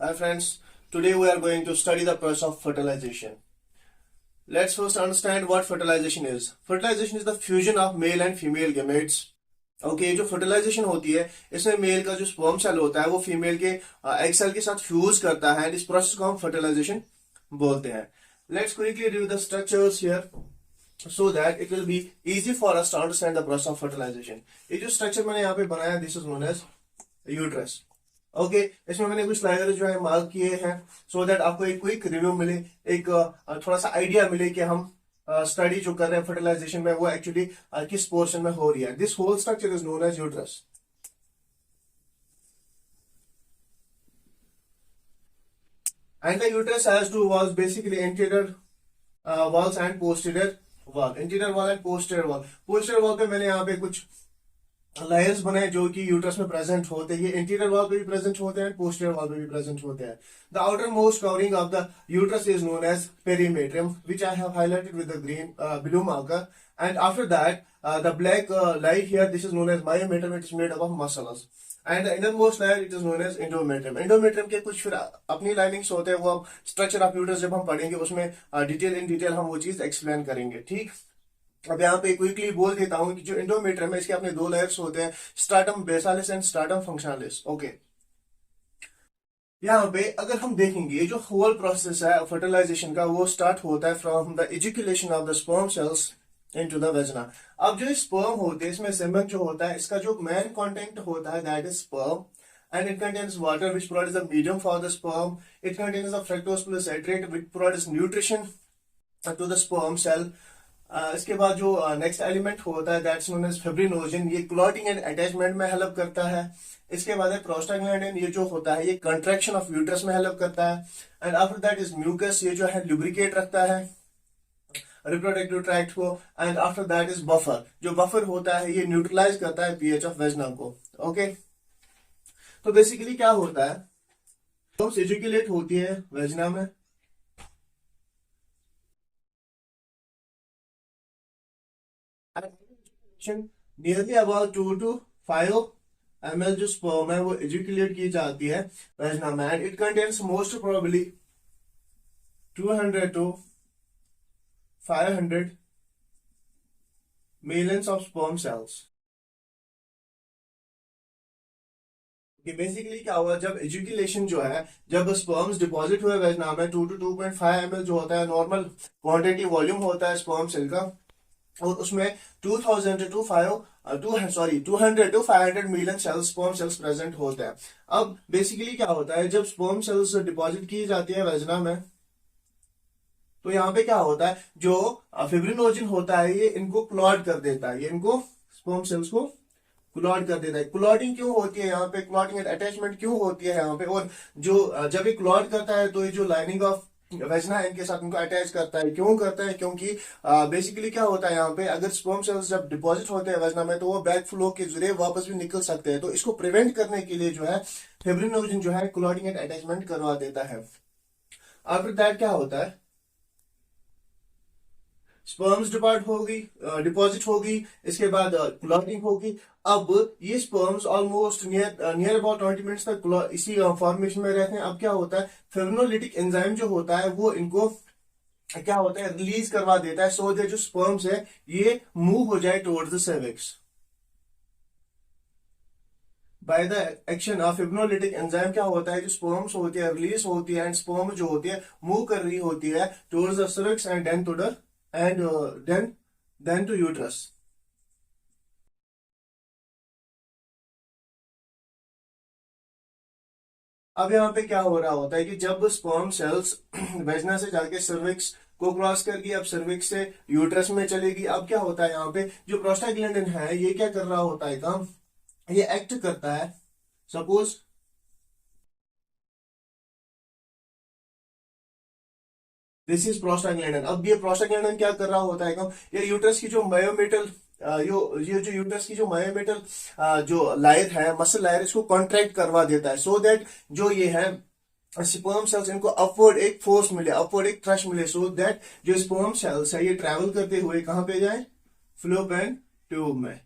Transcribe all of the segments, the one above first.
Hi friends, today we are going to study the process of fertilization. Let's first understand what fertilization is. Fertilization is the fusion of male and female gametes. Okay जो fertilization होती है इसमें mail का जो sperm cell होता है वो female के एग सेल के साथ फ्यूज करता है एंड इस प्रोसेस को हम फर्टिलाइजेशन बोलते हैं. Let's quickly review the structures here so that it will be easy for us to understand the process of fertilization. ये जो स्ट्रक्चर मैंने यहाँ पे बनाया this is known as uterus. Okay इसमें मैंने कुछ स्लाइडर जो है मार्क किए हैं सो दैट आपको एक क्विक रिव्यू मिले, एक थोड़ा सा आइडिया मिले कि हम स्टडी जो कर रहे हैं फर्टिलाइजेशन में वो एक्चुअली किस पोर्शन में हो रही है. This whole structure is known as uterus. And the uterus has two walls, basically anterior walls and posterior wall. Anterior wall and posterior wall. Posterior wall पे मैंने यहाँ पे कुछ लेयर्स बनाए जो कि यूट्रस में प्रेजेंट होते हैं. ये इंटीरियर वॉल पे भी प्रेजेंट होते हैं, पोस्टीरियर वॉल पे भी प्रेजेंट होते हैं. The outer most covering of the uterus is known as perimetrium which I have highlighted with the green blue marker. And after that the black light here this is known as myometrium. It is made up of muscles. And the innermost layer it is known as endometrium. Endometrium के कुछ फिर अपनी linings होते हैं, वो हम structure of uterus जब हम पढ़ेंगे उसमें डिटेल हम वो चीज एक्सप्लेन करेंगे. ठीक, अब यहाँ पे क्विकली बोल देता हूं कि जो एंडोमेट्रियम है इसके अपने दो लेयर्स होते हैं, स्ट्राटम बेसालिस एंड स्ट्राटम फंक्शनलिस. ओके यहाँ पे अगर हम देखेंगे जो होल प्रोसेस है फर्टिलाइजेशन का वो स्टार्ट होता है from the ejaculation of the sperm cells into the vagina. अब जो स्पर्म होते हैं इसमें सेमेन जो होता है इसका जो मेन कंटेंट होता है that is sperm and it contains water which provides the medium for the sperm. It contains the fructose plus citrate which provides nutrition to the sperm cell. इसके बाद जो नेक्स्ट एलिमेंट होता है that's known as fibrinogen. ये clotting and attachment में help करता है. इसके बाद है प्रोस्टाग्लैंडिन. ये जो होता है ये कंट्रैक्शन ऑफ यूट्रस में हेल्प करता है. And after that is mucus. ये जो है लुब्रिकेट रखता है रिप्रोडक्टिव ट्रैक्ट को. And after that is buffer. जो बफर होता है ये न्यूट्रलाइज करता है पीएच ऑफ वेजिना को. ओके तो बेसिकली क्या होता है, तो एजुकेट होती है वेजिना में. नियरली अबाउट 2 to 5 ml जो स्पर्म है वो एजुकेट की जाती है वेजिना में. And it contains most probably 200 to 500 millions of sperm cells. Basically क्या हुआ, जब एजुकेशन जो है जब स्पर्म्स डिपॉजिट हुए वेजिना में 2 to 2.5 ml जो होता है नॉर्मल क्वांटिटी वॉल्यूम होता है स्पर्म सेल का, और उसमें 200 to 500 million cells sperm cells present होते हैं. अब बेसिकली क्या होता है जब स्पर्म सेल्स डिपॉजिट की जाती है वेजिना में तो यहाँ पे क्या होता है जो फिब्रिनोजन होता है ये इनको क्लॉट कर देता है, ये इनको स्पर्म सेल्स को क्लॉट कर देता है. क्लॉटिंग क्यों होती है यहाँ पे, क्लॉटिंग एंड अटैचमेंट क्यों होती है यहाँ पे, और जो जब ये क्लॉट करता है तो ये जो लाइनिंग ऑफ वेजिना इनके साथ उनको अटैच करता है. क्यों करता है, क्योंकि बेसिकली क्या होता है यहाँ पे अगर स्पर्म सेल्स जब डिपॉजिट होते हैं वेजिना में तो वो बैक फ्लो के जरिए वापस भी निकल सकते हैं. तो इसको प्रिवेंट करने के लिए जो है फिब्रिनोजन जो है क्लॉटिंग एंड अटैचमेंट करवा देता है. आफ्टर दैट क्या होता है स्पर्म्स डिपॉजिट होगी, इसके बाद क्लॉटिंग होगी. अब ये sperms almost near about 20 minutes तक इसी फॉर्मेशन में रहते हैं. अब क्या होता है फिब्रिनोलिटिक एंजाइम जो होता है वो इनको क्या होता है रिलीज करवा देता है सो दैट जो स्पर्म्स है ये मूव हो जाए towards the cervix. By the action of fibrinolytic enzyme क्या होता है जो स्पर्म्स होती है रिलीज होती है एंड स्पर्म जो होती है मूव कर रही होती है towards the cervix and then to the then to uterus. अब यहाँ पे क्या हो रहा होता है कि जब स्पर्म सेल्स वेजिना से जाके सर्विक्स को क्रॉस करके अब सर्विक्स से यूट्रस में चलेगी. अब क्या होता है यहाँ पे जो प्रोस्टाग्लैंडिन है ये क्या कर रहा होता है काम, ये एक्ट करता है. Suppose this is prostaglandin. अब ये प्रोस्टाग्लैंडिन क्या कर रहा होता है काम, ये यूट्रस की जो मायोमेटल ये जो यूट्रस की जो मायोमेटल जो लायर है मसल लायर इसको कॉन्ट्रैक्ट करवा देता है सो दैट जो ये है स्पर्म सेल्स इनको अपवर्ड एक फोर्स मिले, अपवर्ड एक थ्रस्ट मिले सो दैट जो स्पर्म सेल्स है ये ट्रेवल करते हुए कहां पे जाए फ्लोपियन ट्यूब में.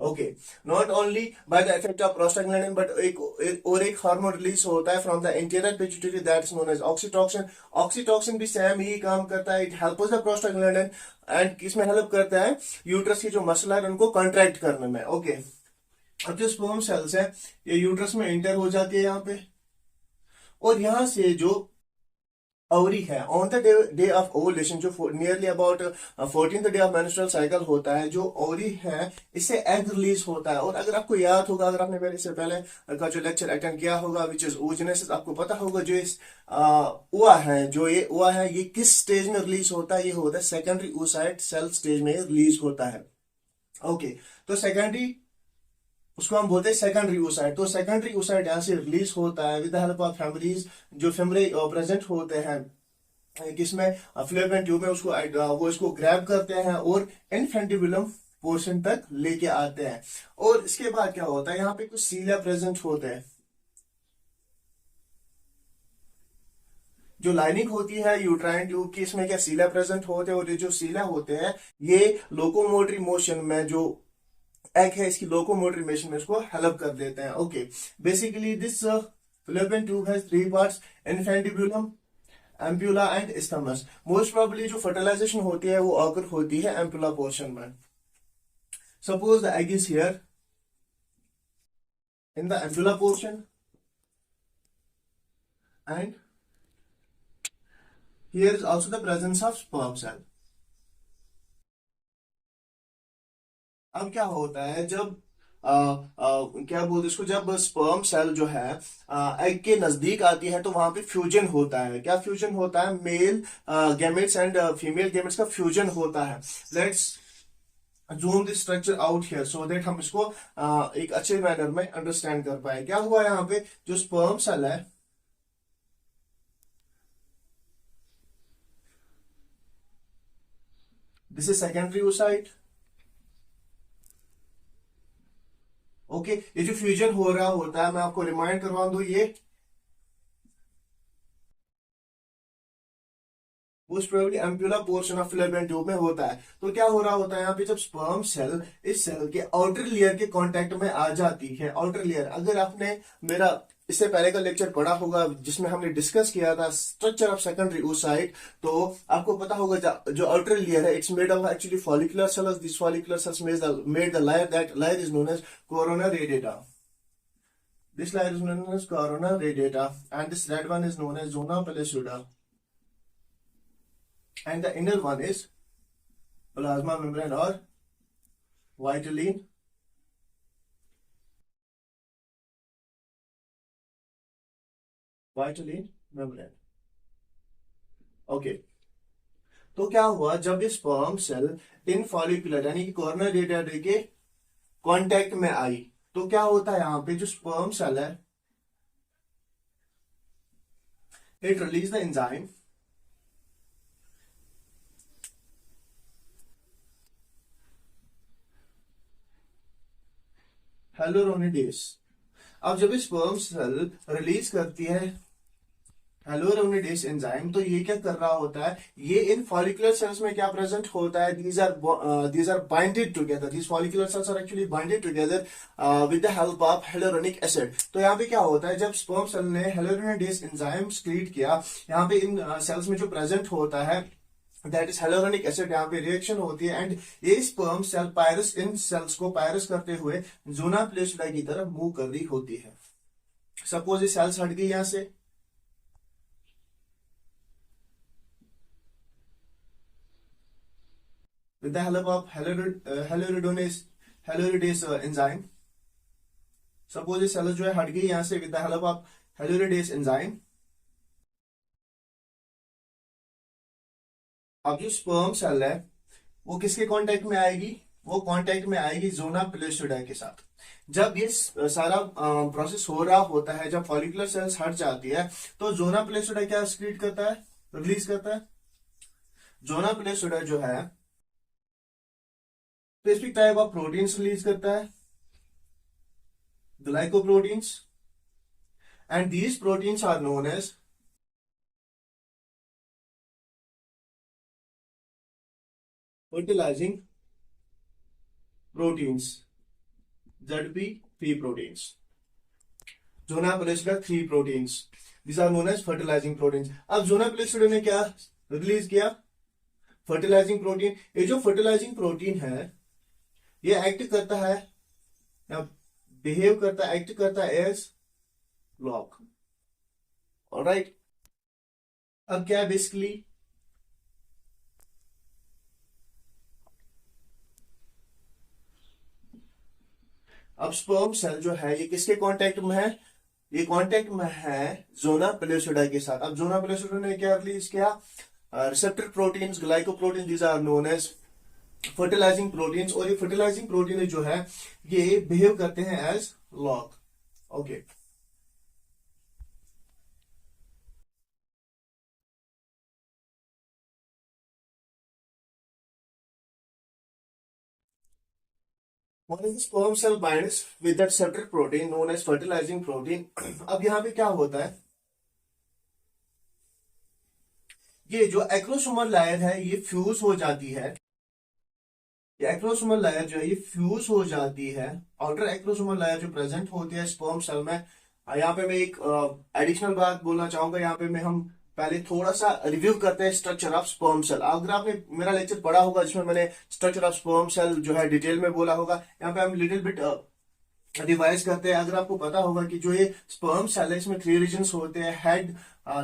Okay, not only by the effect of prostaglandin but एक हार्मोन रिलीज होता है from the interior pituitary that is known as oxytocin. Oxytocin भी सेम ही काम करता है, it helps the prostaglandin and किसमें हेल्प करता है, यूट्रस की जो मसल है उनको कॉन्ट्रैक्ट करने में। ओके, अब जो स्पर्म सेल्स है ये यूट्रस में एंटर हो जाती है यहाँ पे, और यहां से जो ओवरी है on the day of ovulation, जो nearly about 14th day of menstrual cycle होता है, जो ओवरी है इससे एग रिलीज होता है। और अगर आपको याद होगा, अगर आपने मेरे से पहले का जो लेक्चर अटेंड किया होगा विच इज oogenesis, आपको पता होगा जो इस हुआ है, जो ये हुआ है ये किस स्टेज में रिलीज होता है, ये होता है सेकेंडरी oocyte सेल स्टेज में रिलीज होता है। ओके, तो सेकेंडरी उसको हम बोलते हैं सेकेंडरी oocyte। तो सेकेंडरी oocyte यहाँ से रिलीज होता है विद द हेल्प ऑफ फेमरीज, जो फेमरे प्रेजेंट होते हैं किसमें, फ्लोपियन ट्यूब में, उसको वो इसको ग्रैब करते हैं और इनफेंटिबुलम पोर्शन तक लेके आते हैं। और इसके बाद क्या होता है, यहाँ पे कुछ सीलिया प्रेजेंट होते हैं, जो लाइनिंग होती है यूट्राइन ट्यूब की, इसमें क्या सीलिया प्रेजेंट होते हैं, और ये जो सीलिया होते हैं ये लोकोमोटरी मोशन में जो एग है इसकी लोकोमोटरी मोशन में इसको हेल्प कर देते हैं। Okay, basically this fallopian tube has three parts: infundibulum, ampulla and isthmus. Most probably जो फर्टिलाइजेशन होती है वो ऑकर होती है एम्प्यूला पोर्शन में। Suppose the egg is here in the ampulla portion and here is also the presence of sperm cell. अब क्या होता है जब क्या बोलते हैं इसको, जब स्पर्म सेल जो है एग के नजदीक आती है तो वहां पे फ्यूजन होता है। क्या फ्यूजन होता है, male gametes and female gametes का फ्यूजन होता है। Let's zoom this structure out here so that हम इसको एक अच्छे मैनर में अंडरस्टैंड कर पाए। क्या हुआ यहाँ पे, जो स्पर्म सेल है this is secondary oocyte। Okay, ये जो फ्यूजन हो रहा होता है, मैं आपको रिमाइंड करवा दूं, ये most probably ampulla portion of filament tube में होता है। तो क्या हो रहा होता है यहाँ पे, जब स्पर्म सेल इस सेल के आउटर लेयर के कांटेक्ट में आ जाती है, आउटर लेयर, अगर आपने मेरा इससे पहले का लेक्चर पढ़ा होगा जिसमें हमने डिस्कस किया था स्ट्रक्चर ऑफ सेकेंडरी oocyte, तो आपको पता होगा जो आउटर लेयर है it's made of actually follicular cells. This follicular cells made the layer, that layer is known as corona radiata। This layer is known as corona radiata and this red one is known as zona pellucida, and the inner one is plasma membrane or vitelline membrane। Okay, तो क्या हुआ जब ये sperm cell इन follicular यानी कि corner radiator के contact में आई, तो क्या होता है यहाँ पे, जो स्पर्म सेल है इट रिलीज द एंजाइम हेलोरोनिडेस। अब जब स्पर्म सेल रिलीज करती है हेलोरोनिडेस एंजाइम, तो ये क्या कर रहा होता है, ये इन फॉलिकुलर सेल्स में क्या प्रेजेंट होता है, these are binded together, these follicular cells are actually binded together with the help of hyaluronic acid। तो यहाँ पे क्या होता है, जब स्पर्म सेल ने हेलोरोनिडेस एंजाइम क्रिएट किया, यहाँ पे इन सेल्स में जो प्रेजेंट होता है दैट इज हेलोरोनिक एसिड, यहाँ पे रिएक्शन होती है एंड ये स्पर्म सेल पायरस इन सेल्स को पायरस करते हुए जोना प्लेसुडा की तरफ मूव कर रही होती है। सपोज ये सेल्स हट गई यहाँ से, with the help of hyaluronidase enzyme। Suppose ये सेल जो है हट गई यहाँ से with the help of hyaluronidase enzyme। अब जो स्पर्म सेल है वो किसके कांटेक्ट में आएगी, वो कांटेक्ट में आएगी जोना पेलुसिडा के साथ। जब ये सारा प्रोसेस हो रहा होता है, जब फॉलिकुलर सेल्स हट जाती है, तो जोना पेलुसिडा क्या एक्सक्रीट करता है, रिलीज करता है। जोना पेलुसिडा जो है specific type of proteins release करता है, glycoproteins, and these proteins are known as fertilizing proteins। ZP3 proteins. Zona pellucida 3 proteins. These are known as fertilizing proteins. अब zona pellucida ने क्या रिलीज किया? Fertilizing protein. ये जो फर्टिलाइजिंग प्रोटीन है ये एक्ट करता है या बिहेव करता है, एक्ट करता है एज लॉक. ऑलराइट. अब क्या है बेसिकली, अब स्पर्म सेल जो है ये किसके कांटेक्ट में है? ये कांटेक्ट में है जोना पेलुसिडा के साथ. अब जोना पेलुसिडा ने क्या रिलीज किया? Receptor proteins, glycoprotein, these are known as fertilizing proteins. और ये फर्टिलाइजिंग प्रोटीन जो है ये बिहेव करते हैं as lock. Okay. One is the sperm cell binds with that receptor protein known as fertilizing protein. अब यहां पे क्या होता है, ये जो एक्रोसोमल लेयर है ये फ्यूज हो जाती है. ये एक्रोसोमल लेयर जो है ये फ्यूज हो जाती है. आउटर एक्रोसोमल लेयर जो प्रेजेंट होती है स्पर्म सेल में. यहाँ पे मैं एक एडिशनल बात बोलना चाहूंगा. यहाँ पे मैं हम पहले थोड़ा सा रिव्यू करते हैं स्ट्रक्चर ऑफ स्पर्म सेल. अगर आपने मेरा लेक्चर पढ़ा होगा जिसमें मैंने स्ट्रक्चर ऑफ स्पर्म सेल जो है डिटेल में बोला होगा, यहाँ पे हम लिटिल बिट रिवाइज करते हैं. अगर आपको पता होगा कि जो ये स्पर्म सेल है इसमें 3 रीजन्स होते हैं, head,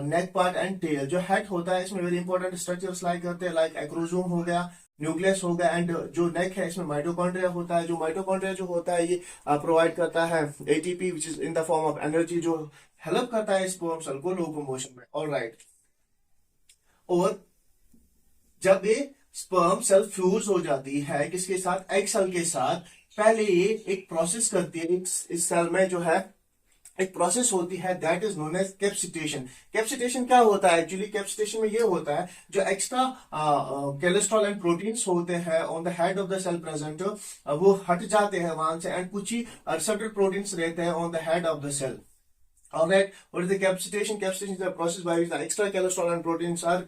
neck part and tail. जो हेड होता है इसमें वेरी इंपॉर्टेंट स्ट्रक्चर्स लाइक करते हैं, लाइक एक्रोसोम हो गया, न्यूक्लियस हो गया, एंड जो नेक है इसमें माइटोकॉन्ड्रिया होता है. जो माइटोकॉन्ड्रिया जो होता है ये प्रोवाइड करता है ATP which is in the form of energy, जो हेल्प करता है स्पर्म सेल को लोकोमोशन में. ऑलराइट. और जब ये स्पर्म सेल फ्यूज हो जाती है किसके साथ? एग सेल के साथ. पहले ये एक प्रोसेस करती है. इस सेल में जो है एक प्रोसेस होती है दैट इज नोन एज कैप्सिटेशन. कैप्सिटेशन क्या होता है एक्चुअली? कैप्सिटेशन में ये होता है जो एक्स्ट्रा कोलेस्ट्रॉल एंड प्रोटीन्स होते हैं on the head of the cell present, वो हट जाते हैं वहां से, एंड कुछ ही रिसेप्टर प्रोटीन्स रहते हैं on the head of the cell. Alright. What is the capacitation? Capacitation is the process by which the extra cholesterol and proteins are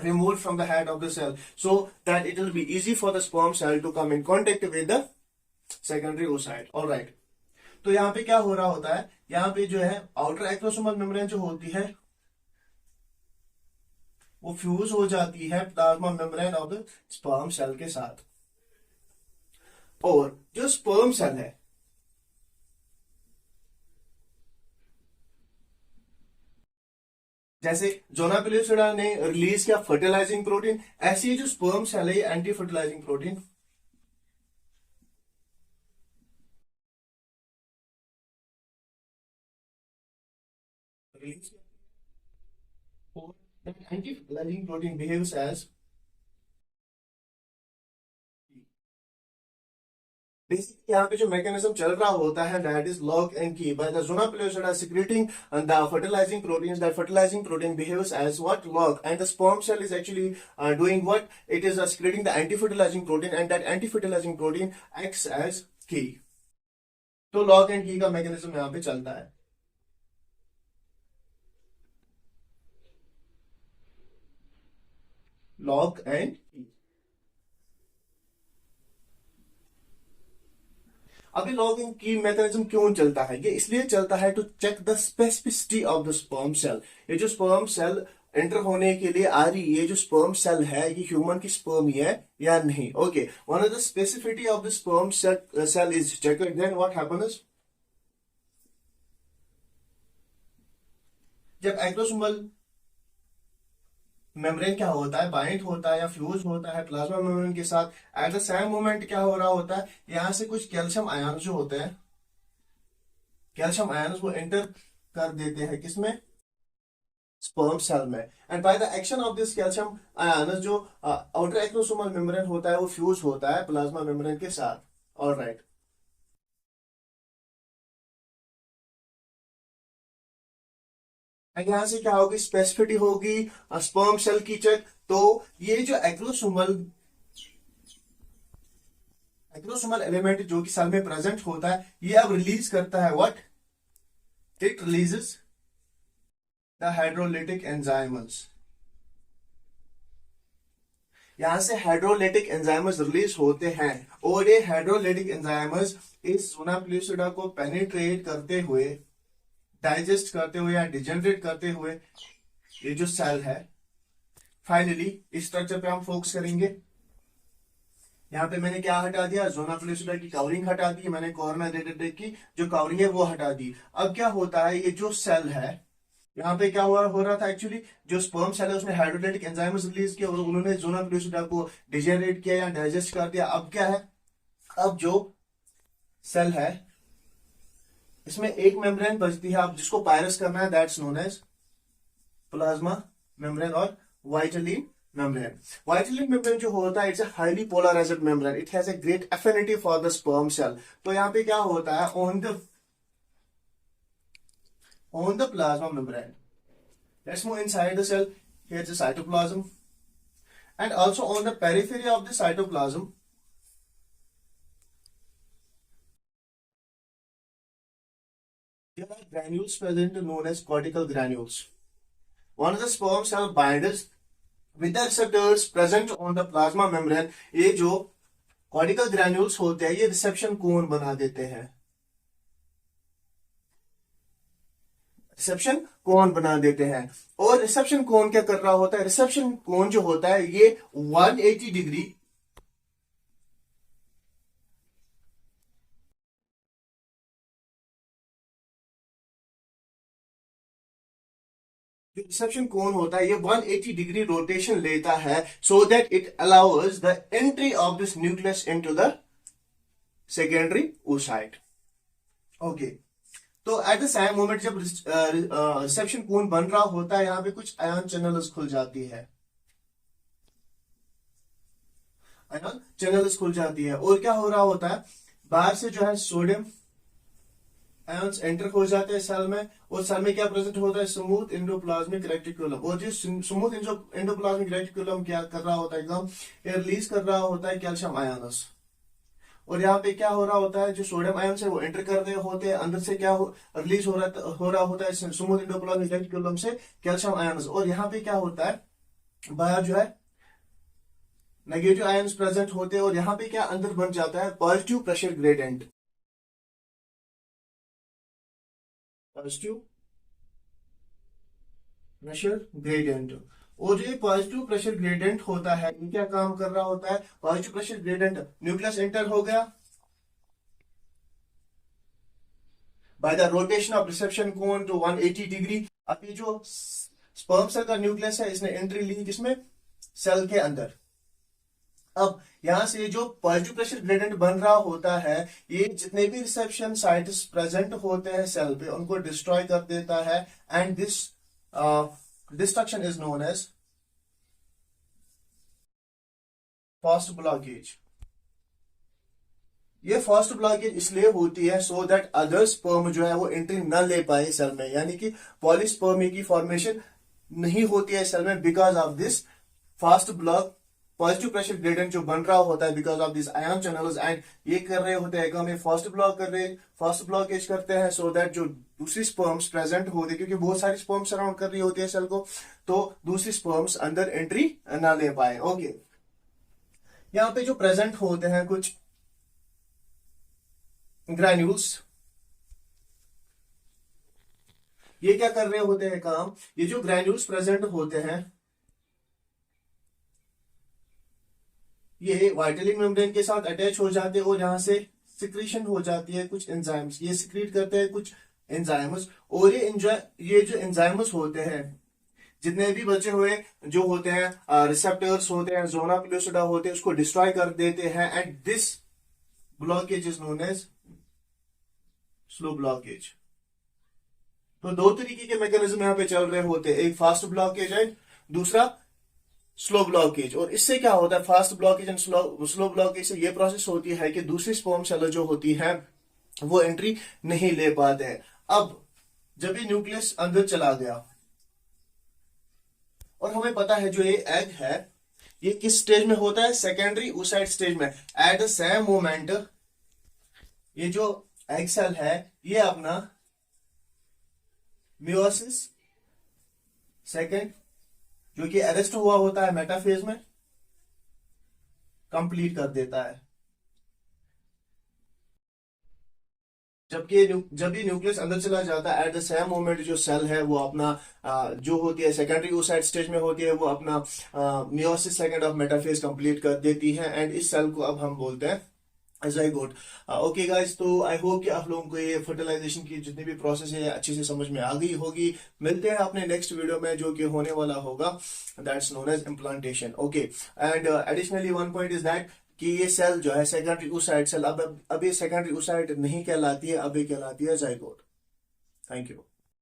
removed from the head of the cell so that it will be easy for the sperm cell to come in contact with the secondary oocyte. all right. तो यहाँ पे क्या हो रहा होता है? यहाँ पे जो है आउटर एक्रोसोमल मेम्ब्रेन जो होती है वो फ्यूज हो जाती है plasma membrane of the sperm cell के साथ. और जो स्पर्म सेल है जैसे जोना पेलुसिडा ने रिलीज किया फर्टिलाइजिंग प्रोटीन, ऐसी ही जो स्पर्म सेल है anti fertilizing protein release. Anti fertilizing protein behaves as basically यहाँ पे जो मैकेनिज्म चल रहा होता है that is lock and key. By the zona pellucida secreting the fertilizing proteins, that fertilizing protein behaves as what? Lock. And the sperm cell is actually doing what? It is secreting the anti-fertilizing protein, and that anti-fertilizing protein acts as key. तो lock and की का mechanism यहाँ पे चलता है. Lock and की. अभी logging की मैकेनिज्म क्यों चलता है? ये इसलिए चलता है to check the specificity of the sperm cell. ये जो स्पर्म सेल एंटर होने के लिए आ रही है, ये जो स्पर्म सेल है ये ह्यूमन की स्पर्म ही है या नहीं. Okay. One of the specificity of the sperm cell is checked. Then what happens? जब एक्रोसोमल मेम्ब्रेन क्या होता है? बाइंड होता है या फ्यूज होता है प्लाज्मा मेम्ब्रेन के साथ. एट द सेम मोमेंट क्या हो रहा होता है? यहां से कुछ कैल्शियम आयन जो होते हैं, कैल्शियम आयन वो एंटर कर देते हैं किसमें? स्पर्म सेल में. And by the action of this calcium ion जो आउटर एक्रोसोमल मेम्ब्रेन होता है वो फ्यूज होता है प्लाज्मा मेम्ब्रेन के साथ. ऑलराइट. यहां से क्या होगी? स्पेसिफिसिटी होगी स्पर्म सेल की चेक. तो ये जो एक्रोसोमल एलिमेंट जो कि सेल में प्रेजेंट होता है ये अब रिलीज करता है what? It releases the hydrolytic enzymes. यहां से हाइड्रोलिटिक एंजाइम्स रिलीज होते हैं और ये हाइड्रोलिटिक एंजाइम्स इस जोना पेलुसिडा को पेनिट्रेट करते हुए, डाइजेस्ट करते हुए या डिजेनरेट करते हुए ये जो सेल है, फाइनली इस स्ट्रक्चर पे हम फोकस करेंगे। यहाँ पे मैंने क्या हटा दिया, जोना पेलुसिडा की कवरिंग हटा दी, मैंने कॉर्नर डेटेड की जो कवरिंग है वो हटा दी। अब क्या होता है, ये जो सेल है, यहाँ पे क्या हो रहा था एक्चुअली, जो स्पर्म सेल है उसने हाइड्रोलाइटिक एंजाइम्स रिलीज किया और उन्होंने जोना पेलुसिडा को डिजेनरेट किया या डाइजेस्ट कर दिया। अब क्या है, अब जो सेल है इसमें एक मेम्ब्रेन बचती है, अब जिसको पायरस करना है, that's known as plasma membrane और वाइटलिन मेम्ब्रेन। वाइटलिन मेम्ब्रेन जो होता है, it's a highly polarized membrane, it has a great affinity for the sperm cell. तो यहाँ पे क्या होता है, on the plasma membrane, let's move inside the cell, here's the cytoplasm, and also on the periphery of the cytoplasm there are granules present known as cortical granules. One of the sperm cell binders with the receptors present on the plasma membrane, ये जो cortical granules होते हैं ये reception कोन बना देते हैं, reception कोन बना देते हैं। और रिसेप्शन कोन क्या कर रहा होता है, रिसेप्शन कोन जो होता है ये 180 डिग्री जो रिसेप्शन कोन होता है ये 180 डिग्री रोटेशन लेता है, सो that it allows the entry of this nucleus into the secondary oocyte। Okay, तो एट द सेम मोमेंट जब रिसेप्शन कोन बन रहा होता है, यहाँ पे कुछ आयन चैनल्स खुल जाती है, आयन चैनल्स खुल जाती है, और क्या हो रहा होता है, बाहर से जो है सोडियम आयंस एंटर हो जाते हैं सेल में, और सेल में क्या प्रेजेंट होता है, स्मूथ एंडोप्लाज्मिक रेटिकुलम। और जो स्मूथ एंडोप्लाज्मिक रेटिकुलम क्या कर रहा होता है, एकदम रिलीज कर रहा होता है कैल्शियम आयंस। और यहाँ पे क्या हो रहा होता है, जो सोडियम आयंस है वो एंटर कर रहे होते हैं, अंदर से क्या रिलीज हो रहा होता है स्मूथ एंडोप्लाज्मिक रेटिकुलम से कैल्शियम आयंस। और यहाँ पे क्या होता है, बाहर जो है नेगेटिव आयंस प्रेजेंट होते हैं, और यहाँ पे क्या अंदर बन जाता है positive pressure gradient, positive pressure gradient. और जो पॉजिटिव प्रेशर ग्रेडियंट होता है ये क्या काम कर रहा होता है, positive pressure gradient, nucleus enter हो गया by the rotation of reception cone to 180 degree. अब ये जो स्पर्म सेल का न्यूक्लियस है इसने एंट्री ली किसमें, सेल के अंदर। अब यहां से जो पॉजिटिव प्रेशर ग्रेडियंट बन रहा होता है, ये जितने भी रिसेप्शन साइट्स प्रेजेंट होते हैं सेल पे उनको डिस्ट्रॉय कर देता है, and this destruction is known as fast blockage. ये फास्ट ब्लॉकेज इसलिए होती है सो दैट अदर स्पर्म जो है वो एंट्री न ले पाए सेल में, यानी कि पॉलीस्पर्मी की फॉर्मेशन नहीं होती है सेल में, because of this fast block positive pressure gradient जो बन रहा होता है, because of this ion channels. And ये कर रहे होते हैं काम, ये फास्ट ब्लॉक कर रहे, फास्ट ब्लॉकेज करते हैं, सो दैट जो दूसरी स्पर्म्स प्रेजेंट होते हैं, क्योंकि बहुत सारी स्पर्म्स सराउंड कर रही होती है सेल को, तो दूसरी स्पर्म्स अंदर एंट्री ना ले पाए। ओके, यहाँ पे जो प्रेजेंट होते हैं कुछ ग्रैन्यूल्स, ये क्या कर रहे होते हैं काम, ये जो ग्रैन्यूल्स प्रेजेंट होते हैं ये वाइटलिन मेम्ब्रेन के साथ अटैच हो जाते हैं, और यहां से सिक्रीशन हो जाती है कुछ एंजाइम्स, ये सिक्रीट करते हैं कुछ एंजाइम्स। और ये जो एंजाइम्स होते हैं, जितने भी बचे हुए जो होते हैं रिसेप्टर्स होते हैं, जोना पेलुसिडा होते हैं, उसको डिस्ट्रॉय कर देते हैं, and this blockage is known as slow blockage. तो दो तरीके के मैकेनिज्म यहाँ पे चल रहे होते हैं, एक फास्ट ब्लॉकेज है, दूसरा स्लो ब्लॉकेज। और इससे क्या होता है, fast blockage and slow blockage से ये प्रोसेस होती है कि दूसरी स्पर्म सेल जो होती है वो एंट्री नहीं ले पाते हैं। अब जब ये न्यूक्लियस अंदर चला गया, और हमें पता है जो ये एग है ये किस स्टेज में होता है, सेकेंडरी oocyte स्टेज में। एट द सेम मोमेंट ये जो एग सेल है ये अपना मियोसिस सेकेंड जो कि अरेस्ट हुआ होता है मेटाफेज में, कंप्लीट कर देता है। जब ये न्यूक्लियस अंदर चला जाता है, एट द सेम मोमेंट जो सेल है वो अपना जो होती है सेकेंडरी oocyte स्टेज में होती है, वो अपना meiosis second of metaphase complete कर देती है, एंड इस सेल को अब हम बोलते हैं ज़ाइगोट। ओके गाइस, तो आई होप कि आप लोगों को ये फर्टिलाइजेशन की जितनी भी प्रोसेस है अच्छे से समझ में आ गई होगी। मिलते हैं अपने नेक्स्ट वीडियो में जो कि होने वाला होगा, that's known as implantation. Okay, and additionally one point is that कि ये सेल जो है सेकेंडरी oocyte सेल, अब ये सेकेंडरी oocyte नहीं कहलाती है, अब ये कहलाती है ज़ाइगोट। Thank you.